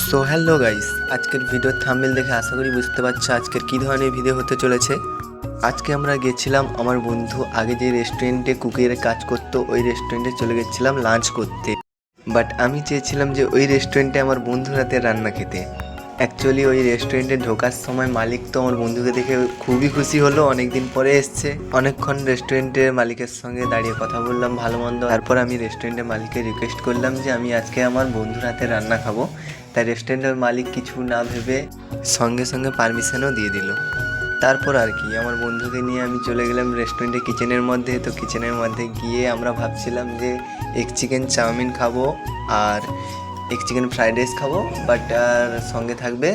So hello guys, আজকের ভিডিওর thumbnail দেখে আশা করি বুঝতে পারছো আজকের কী ধরনের ভিডিও হতে চলেছে। আজকে আমরা গেছিলাম আমার বন্ধু আগে যে রেস্টুরেন্টে কুকের কাজ করতো ওই রেস্টুরেন্টে চলে গেছিলাম লাঞ্চ করতে। বাট আমি চেয়েছিলাম যে ওই রেস্টুরেন্টে আমার বন্ধুর হাতে রান্না খেতে। অ্যাকচুয়ালি ওই রেস্টুরেন্টে ঢোকার সময় মালিক তো আমার বন্ধুকে দেখে খুবই খুশি হলো, অনেকদিন পরে এসছে। অনেকক্ষণ রেস্টুরেন্টের মালিকের সঙ্গে দাঁড়িয়ে কথা বললাম ভালো মন্দ। তারপর আমি রেস্টুরেন্টের মালিককে রিকোয়েস্ট করলাম যে আমি আজকে আমার বন্ধুর হাতে রান্না খাবো। তাই রেস্টুরেন্টের মালিক কিছু না ভেবে সঙ্গে সঙ্গে পারমিশনও দিয়ে দিল। তারপর আর কি আমার বন্ধুকে নিয়ে আমি চলে গেলাম রেস্টুরেন্টের কিচেনের মধ্যে। তো কিচেনের মধ্যে গিয়ে আমরা ভাবছিলাম যে এগ চিকেন চাউমিন খাবো আর এগ চিকেন ফ্রাইড রাইস খাবো, বাট আর সঙ্গে থাকবে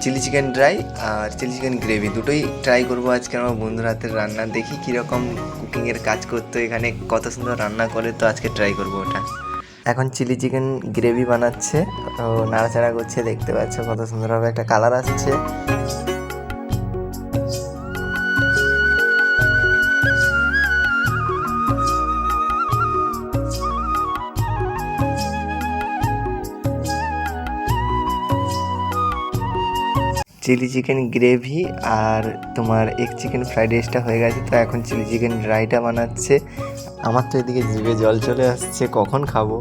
চিলি চিকেন ড্রাই আর চিলি চিকেন গ্রেভি, দুটোই ট্রাই করবো আজকে আমার বন্ধুর হাতের রান্না। দেখি কীরকম কুকিংয়ের কাজ করতো এখানে, কত সুন্দর রান্না করে, তো আজকে ট্রাই করবো ওটা। এখন চিলি চিকেন গ্রেভি বানাচ্ছে, তো নাড়াচাড়া করছে, দেখতে পাচ্ছ কত সুন্দরভাবে একটা কালার আসছে। চিলি চিকেন গ্রেভি আর তোমার এগ চিকেন ফ্রাইড রাইসটা হয়ে গেছে, তো এখন চিলি চিকেন ড্রাইটা বানাচ্ছে। আমার তো এদিকে জিভে জল চলে আসছে, কখন খাবো।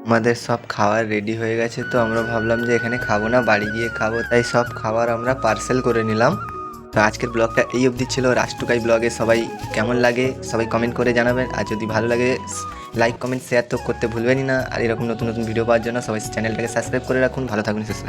আমাদের সব খাবার রেডি হয়ে গেছে, তো আমরা ভাবলাম যে এখানে খাবো না, বাড়ি গিয়ে খাবো। তাই সব খাবার আমরা পার্সেল করে নিলাম। তো আজকের ব্লগটা এই অবধি ছিল। রাষ্ট্রকাই ব্লগে সবাই কেমন লাগে সবাই কমেন্ট করে জানাবেন, আর যদি ভালো লাগে লাইক কমেন্ট শেয়ার তো করতে ভুলবেনই না। আর এরকম নতুন নতুন ভিডিও পাওয়ার জন্য সবাই চ্যানেলটাকে সাবস্ক্রাইব করে রাখুন। ভালো থাকুন, সুস্থ থাকুন।